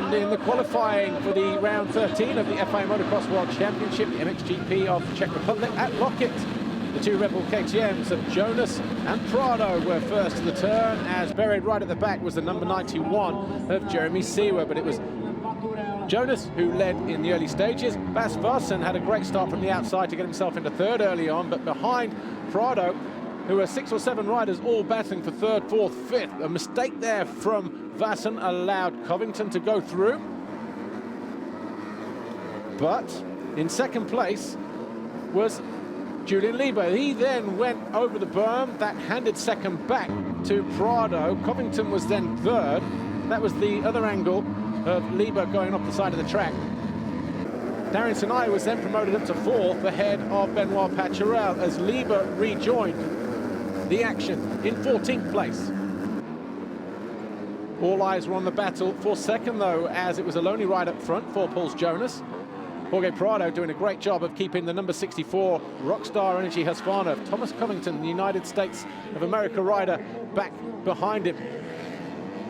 And in the qualifying for the round 13 of the FIA Motocross World Championship, the MXGP of the Czech Republic at Loket, the two Red Bull KTMs of Jonas and Prado were first to the turn, as buried right at the back was the number 91 of Jeremy Seewer, but it was Jonas who led in the early stages. Bas Vassen had a great start from the outside to get himself into third early on, but behind Prado, who were 6 or 7 riders all battling for third, fourth, fifth. A mistake there from Vassen allowed Covington to go through. But in second place was Julian Lieber. He then went over the berm. That handed second back to Prado. Covington was then third. That was the other angle of Lieber going off the side of the track. Darian Sinai was then promoted up to fourth ahead of Benoit Paturel as Lieber rejoined the action in 14th place. All eyes were on the battle for second, though, as it was a lonely ride up front for Paul's Jonas. Jorge Prado doing a great job of keeping the number 64 Rockstar Energy Husqvarna of Thomas Covington, the United States of America rider, back behind him.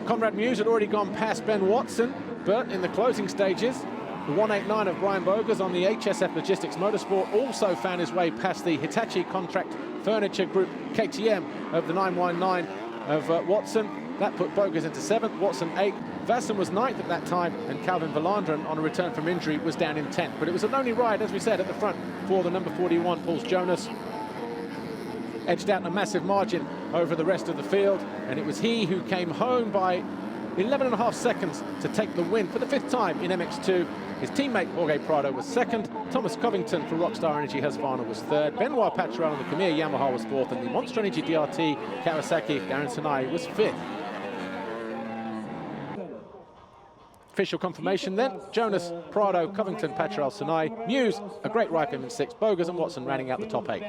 Conrad Muse had already gone past Ben Watson, but in the closing stages, the 189 of Brian Bogers on the HSF Logistics Motorsport also found his way past the Hitachi Contract Furniture Group KTM of the 919 of Watson. That put Bogers into 7th, Watson 8th. Vassen was 9th at that time, and Calvin Verlanderen, on a return from injury, was down in 10th. But it was a lonely ride, as we said, at the front for the number 41, Paul's Jonas. Edged out in a massive margin over the rest of the field, and it was he who came home by 11.5 seconds to take the win for the 5th time in MX2. His teammate Jorge Prado was 2nd, Thomas Covington for Rockstar Energy Husqvarna was 3rd, Benoit Paturel on the Khmer Yamaha was 4th, and the Monster Energy DRT Kawasaki Darian Sinai was 5th. Official confirmation then: Jonas, Prado, Covington, Paturel, Sinai, Muse, a great ride for him in 6th, Bogers and Watson rounding out the top 8.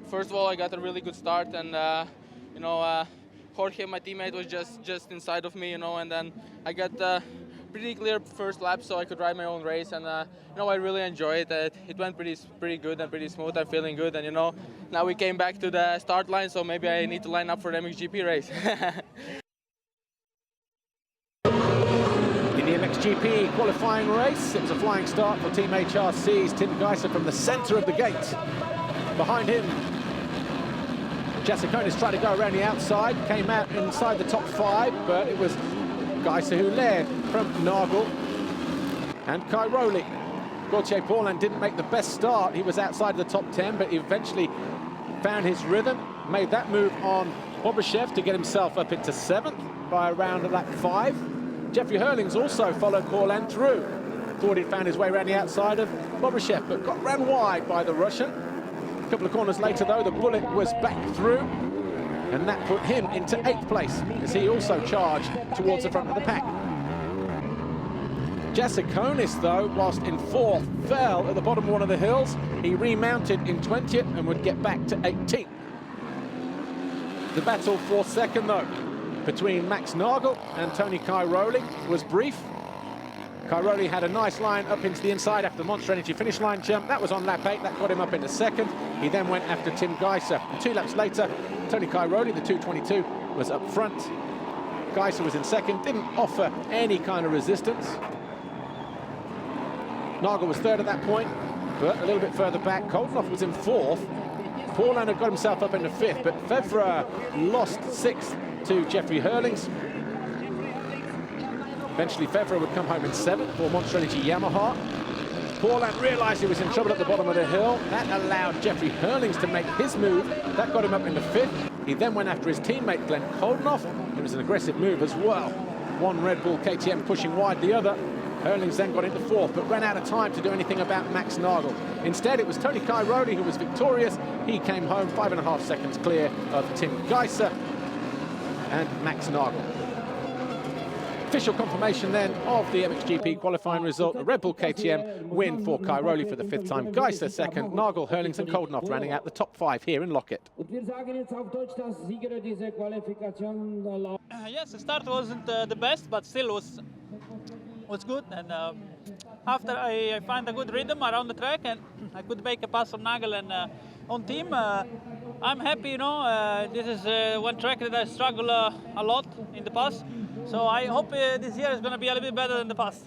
First of all, I got a really good start, and Jorge, my teammate, was just inside of me, and then I got pretty clear first lap, so I could ride my own race, and I really enjoyed it. It went pretty good and pretty smooth. I'm feeling good, and now we came back to the start line, so maybe I need to line up for the MXGP race. In the MXGP qualifying race, it was a flying start for Team HRC's Tim Geiser from the centre of the gate. Behind him, Jasikonis tried to go around the outside, came out inside the top 5, but it was Geiser who led from Nagel and Cairoli. Gauthier Paulin didn't make the best start. He was outside of the top 10, but eventually found his rhythm, made that move on Bobashev to get himself up into 7th by around lap 5. Jeffrey Hurlings also followed Paulin through. Thought he'd found his way around the outside of Bobashev, but got ran wide by the Russian. A couple of corners later, though, the bullet was back through, and that put him into 8th place as he also charged towards the front of the pack. Jasikonis, though, whilst in 4th, fell at the bottom of one of the hills. He remounted in 20th and would get back to 18th. The battle for 2nd, though, between Max Nagel and Tony Cairoli was brief. Cairoli had a nice line up into the inside after the Monster Energy finish line jump. That was on lap 8, that got him up into 2nd. He then went after Tim Geiser. And 2 laps later, Tony Cairoli, the 222, was up front. Geiser was in 2nd, didn't offer any kind of resistance. Nagel was 3rd at that point, but a little bit further back. Koldenhoff was in 4th. Paulin had got himself up into 5th, but Fevre lost 6th to Jeffrey Hurlings. Eventually Fevre would come home in 7th for Monster Energy Yamaha. Paulin realised he was in trouble at the bottom of the hill. That allowed Jeffrey Hurlings to make his move. That got him up into 5th. He then went after his teammate Glenn Koldenhoff. It was an aggressive move as well. One Red Bull KTM pushing wide the other. Hurlings then got into 4th, but ran out of time to do anything about Max Nagel. Instead, it was Tony Cairoli who was victorious. He came home 5.5 seconds clear of Tim Geiser and Max Nagel. Official confirmation then of the MXGP qualifying result. A Red Bull KTM win for Cairoli for the 5th time. Geiser 2nd, Nagel, Hurlings and Koldenhoff rounding out the top 5 here in Loket. Yes, the start wasn't the best, but still was good. And after I find a good rhythm around the track, and I could make a pass on Nagel and on team, I'm happy. This is one track that I struggle a lot in the past. So I hope this year is going to be a little bit better than the past.